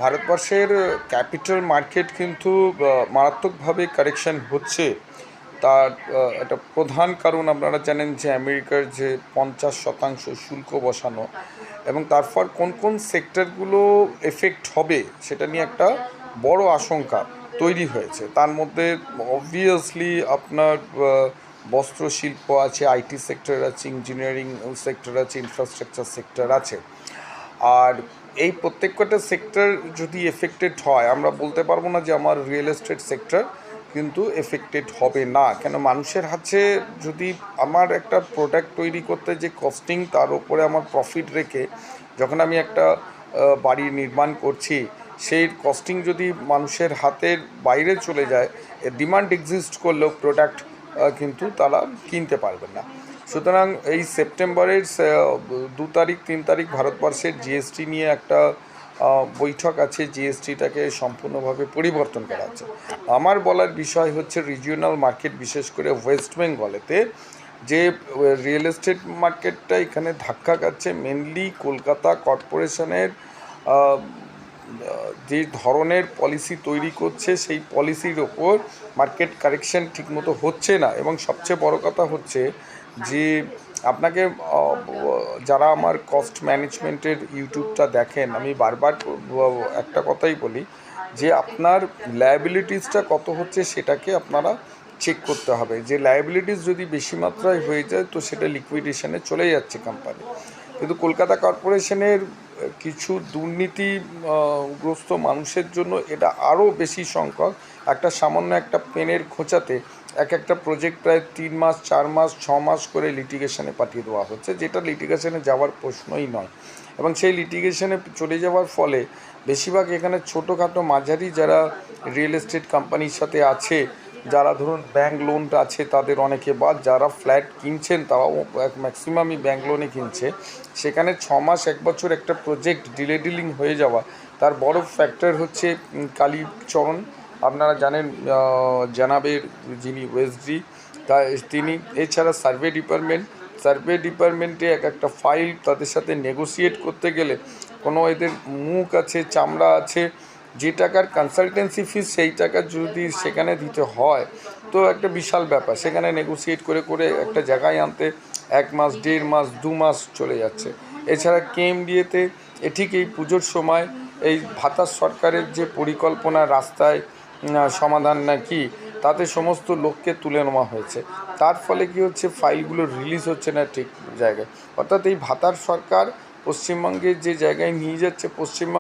ভারতবর্ষের capital market কিন্তু মারাত্মকভাবে কারেকশন হচ্ছে। তার একটা প্রধান কারণ আপনারা জানেন যে আমেরিকার যে 50% শুল্ক বসানো, এবং তারপর কোন কোন সেক্টরগুলো এফেক্ট হবে সেটা নিয়ে একটা বড় আশঙ্কা তৈরি হয়েছে। তার মধ্যে অবভিয়াসলি আপনার বস্ত্র শিল্প আছে, আইটি সেক্টর আছে, ইঞ্জিনিয়ারিং সেক্টর আছে, ইনফ্রাস্ট্রাকচার সেক্টর আছে। আর এই প্রত্যেকটা সেক্টর যদি এফেক্টেড হয়, আমরা বলতে পারবো না যে আমার রিয়েল এস্টেট সেক্টর কিন্তু এফেক্টেড হবে না। কেন, মানুষের হাতে যদি আমার একটা প্রোডাক্ট তৈরি করতে যে কস্টিং, তার উপরে আমার প্রফিট রেখে যখন আমি একটা বাড়ি নির্মাণ করছি, সেই কস্টিং যদি মানুষের হাতের বাইরে চলে যায়, ডিমান্ড এক্সিস্ট করলেও প্রোডাক্ট কিন্তু তারা কিনতে পারবে না। সুতরাং এই সেপ্টেম্বরের 2 তারিখ 3 তারিখ ভারতবর্ষের জিএসটি নিয়ে একটা বৈঠক আছে। জিএসটিটাকে সম্পূর্ণভাবে পরিবর্তন করা আছে। আমার বলার বিষয় হচ্ছে রিজিওনাল মার্কেট, বিশেষ করে ওয়েস্ট বেঙ্গলেতে যে রিয়েল এস্টেট মার্কেটটা এখানে ধাক্কা খাচ্ছে, মেনলি কলকাতা কর্পোরেশনের যে ধরনের পলিসি তৈরি করছে, সেই পলিসির ওপর মার্কেট কারেকশন ঠিকমতো হচ্ছে না। এবং সবচেয়ে বড় কথা হচ্ছে যে আপনাকে যারা আমার কস্ট ম্যানেজমেন্টের ইউটিউবটা দেখেন, আমি বারবার একটা কথাই বলি যে আপনার লায়াবিলিটিসটা কত হচ্ছে সেটাকে আপনারা চেক করতে হবে। যে লায়াবিলিটিস যদি বেশি মাত্রায় হয়ে যায়, তো সেটা লিকুইডেশনে চলে যাচ্ছে কোম্পানি। কিন্তু কলকাতা কর্পোরেশনের কিছু দুর্নীতিগ্রস্ত মানুষের জন্য এটা আরও বেশি সংখ্যক। একটা সামান্য একটা পেনের খোঁচাতে একটা প্রজেক্ট প্রায় 3 মাস 4 মাস 6 মাস করে লিটিগেশনে পাঠিয়ে দেওয়া হচ্ছে, যেটা লিটিগেশনে যাওয়ার প্রশ্নই নয়। এবং সেই লিটিগেশনে চলে যাওয়ার ফলে বেশিরভাগ এখানে ছোটোখাটো মাঝারি যারা রিয়েল এস্টেট কোম্পানির সাথে আছে, যারা ধরুন ব্যাঙ্ক লোন আছে তাদের অনেকে, বা যারা ফ্ল্যাট কিনছেন তারাও ম্যাক্সিমামই ব্যাঙ্ক লোনে কিনছে, সেখানে 6 মাস 1 বছর একটা প্রজেক্ট ডিলিং হয়ে যাওয়া। তার বড় ফ্যাক্টর হচ্ছে কালীচরণ, আপনারা জানেন জানাবের যিনি ওয়েসডি, তা তিনি। এছাড়া সার্ভে ডিপার্টমেন্টে একটা ফাইল তাদের সাথে নেগোসিয়েট করতে গেলে কোনো এদের মুখ আছে, চামড়া আছে, যে টাকার কনসালটেন্সি ফিস সেই টাকা যদি সেখানে দিতে হয়, তো একটা বিশাল ব্যাপার। সেখানে নেগোসিয়েট করে করে একটা জায়গায় আনতে 1 মাস 1.5 মাস 2 মাস চলে যাচ্ছে। এছাড়া কেএমডিএতে ঠিক এই পুজোর সময় এই ভাতার সরকারের যে পরিকল্পনা, রাস্তায় সমাধান নাকি, তাতে সমস্ত লোককে তুলে নেওয়া হয়েছে। তার ফলে কী হচ্ছে, ফাইলগুলো রিলিজ হচ্ছে না ঠিক জায়গায়। অর্থাৎ এই ভাতার সরকার পশ্চিমবঙ্গের যে জায়গায় নিয়ে যাচ্ছে, পশ্চিমবঙ্গ